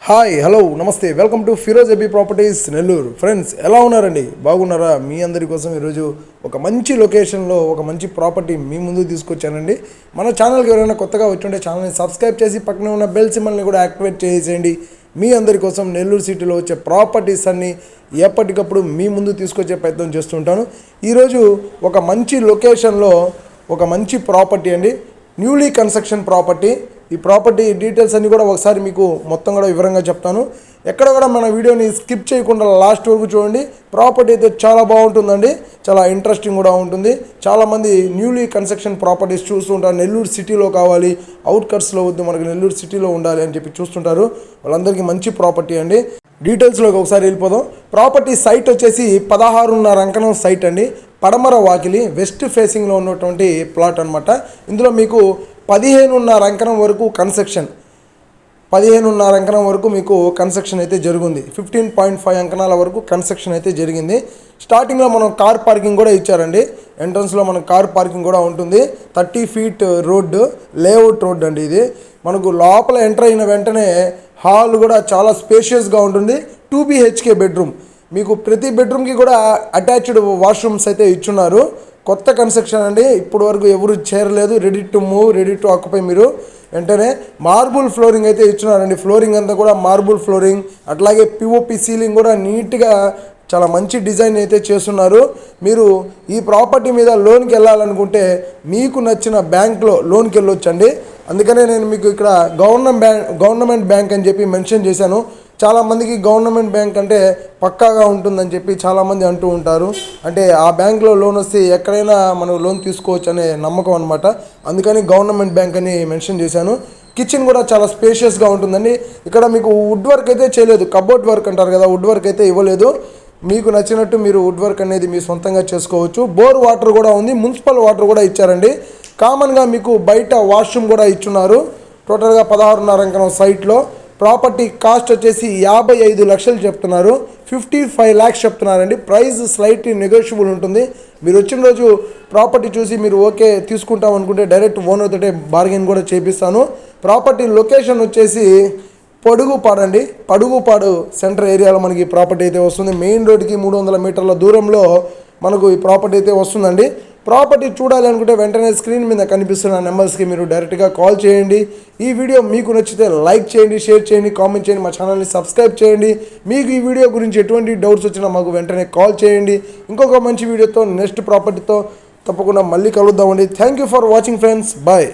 Hi hello నమస్తే welcome to Firoz AB properties Nellore. Friends ఎలా ఉన్నారండి? బాగున్నారా? మీ అందరి కోసం ఈరోజు ఒక మంచి లొకేషన్లో ఒక మంచి ప్రాపర్టీ మీ ముందు తీసుకొచ్చానండి. మన ఛానల్కి ఎవరైనా కొత్తగా వచ్చుంటే ఛానల్ని సబ్స్క్రైబ్ చేసి పక్కనే ఉన్న బెల్ సింబల్ని కూడా యాక్టివేట్ చేసేయండి. మీ అందరి కోసం నెల్లూరు సిటీలో వచ్చే ప్రాపర్టీస్ అన్నీ ఎప్పటికప్పుడు మీ ముందు తీసుకొచ్చే ప్రయత్నం చేస్తుంటాను. ఈరోజు ఒక మంచి లొకేషన్లో ఒక మంచి ప్రాపర్టీ అండి, న్యూలీ కన్స్ట్రక్షన్ ప్రాపర్టీ. ఈ ప్రాపర్టీ డీటెయిల్స్ అన్నీ కూడా ఒకసారి మీకు మొత్తం కూడా వివరంగా చెప్తాను. ఎక్కడ కూడా మన వీడియోని స్కిప్ చేయకుండా లాస్ట్ వరకు చూడండి. ప్రాపర్టీ అయితే చాలా బాగుంటుందండి, చాలా ఇంట్రెస్టింగ్ కూడా ఉంటుంది. చాలామంది న్యూలీ కన్స్ట్రక్షన్ ప్రాపర్టీస్ చూస్తుంటారు. నెల్లూరు సిటీలో కావాలి, అవుట్కట్స్లో వద్దు, మనకు నెల్లూరు సిటీలో ఉండాలి అని చెప్పి చూస్తుంటారు. వాళ్ళందరికీ మంచి ప్రాపర్టీ అండి. డీటెయిల్స్లోకి ఒకసారి వెళ్ళిపోదాం. ప్రాపర్టీ సైట్ వచ్చేసి 16.5 అంకణం సైట్ అండి. పడమర వాకిలి వెస్ట్ ఫేసింగ్లో ఉన్నటువంటి ప్లాట్ అనమాట. ఇందులో మీకు 15.5 అంకణం వరకు కన్స్ట్రక్షన్, 15.5 అంకణం వరకు మీకు కన్స్ట్రక్షన్ అయితే జరిగింది. 15.5 అంకణాల వరకు కన్స్ట్రక్షన్ అయితే జరిగింది. స్టార్టింగ్లో మనం కార్ పార్కింగ్ కూడా ఇచ్చారండి. ఎంట్రన్స్లో మనకు కార్ పార్కింగ్ కూడా ఉంటుంది. 30 ఫీట్ రోడ్డు, లేఅవుట్ రోడ్ అండి ఇది. మనకు లోపల ఎంటర్ అయిన వెంటనే హాల్ కూడా చాలా స్పేషియస్గా ఉంటుంది. 2 BHK బెడ్రూమ్, మీకు ప్రతి బెడ్రూమ్కి కూడా అటాచ్డ్ వాష్రూమ్స్ అయితే ఇచ్చున్నారు. కొత్త కన్స్ట్రక్షన్ అండి, ఇప్పటి వరకు ఎవరు చేరలేదు. Ready to move, ready to occupy. మీరు వెంటనే మార్బుల్ ఫ్లోరింగ్ అయితే ఇచ్చున్నారండి. ఫ్లోరింగ్ అంతా కూడా మార్బుల్ ఫ్లోరింగ్, అట్లాగే పిఓపి సీలింగ్ కూడా నీట్గా చాలా మంచి డిజైన్ అయితే చేస్తున్నారు. మీరు ఈ ప్రాపర్టీ మీద లోన్కి వెళ్ళాలనుకుంటే మీకు నచ్చిన బ్యాంక్లో లోన్కి వెళ్ళొచ్చండి. అందుకనే నేను మీకు ఇక్కడ గవర్నమెంట్ బ్యాంక్ అని చెప్పి మెన్షన్ చేశాను. చాలామందికి గవర్నమెంట్ బ్యాంక్ అంటే పక్కాగా ఉంటుందని చెప్పి చాలామంది అంటూ ఉంటారు. అంటే ఆ బ్యాంక్లో లోన్ వస్తే ఎక్కడైనా మనం లోన్ తీసుకోవచ్చు అనే నమ్మకం అనమాట. అందుకని గవర్నమెంట్ బ్యాంక్ అని మెన్షన్ చేశాను. కిచెన్ కూడా చాలా స్పేషియస్గా ఉంటుందండి. ఇక్కడ మీకు వుడ్ వర్క్ అయితే చేయలేదు, కబోర్డ్ వర్క్ అంటారు కదా, వుడ్ వర్క్ అయితే ఇవ్వలేదు. మీకు నచ్చినట్టు మీరు వుడ్ వర్క్ అనేది మీ సొంతంగా చేసుకోవచ్చు. బోర్ వాటర్ కూడా ఉంది, మున్సిపల్ వాటర్ కూడా ఇచ్చారండి. కామన్గా మీకు బయట వాష్రూమ్ కూడా ఇచ్చున్నారు. టోటల్గా 16.5 అంకణం సైట్లో ప్రాపర్టీ కాస్ట్ వచ్చేసి 55 లక్షలు చెప్తున్నారు. 55 lakhs చెప్తున్నారండి. ప్రైస్ స్లైట్లీ నెగోషియబుల్ ఉంటుంది. మీరు వచ్చిన రోజు ప్రాపర్టీ చూసి మీరు ఓకే తీసుకుంటాం అనుకుంటే డైరెక్ట్ ఓనర్ తోటే బార్గెన్ కూడా చేపిస్తాను. ప్రాపర్టీ లొకేషన్ వచ్చేసి పడుగుపాడు అండి. పడుగుపాడు సెంటర్ ఏరియాలో మనకి ప్రాపర్టీ అయితే వస్తుంది. మెయిన్ రోడ్కి 300 మీటర్ల దూరంలో మనకు ఈ ప్రాపర్టీ అయితే వస్తుందండి. ప్రాపర్టీ చూడాలి అనుకుంటే వెంటనే స్క్రీన్ మీద కనిపిస్తున్న నెంబర్స్కి మీరు డైరెక్ట్గా కాల్ చేయండి. ఈ వీడియో మీకు నచ్చితే లైక్ చేయండి, షేర్ చేయండి, కామెంట్ చేయండి, మా ఛానల్ని సబ్స్క్రైబ్ చేయండి. మీకు ఈ వీడియో గురించి ఎటువంటి డౌట్స్ వచ్చినా మాకు వెంటనే కాల్ చేయండి. ఇంకొక మంచి వీడియోతో నెక్స్ట్ ప్రాపర్టీతో తప్పకుండా మళ్ళీ కలుద్దామండి. Thank you for watching friends. Bye.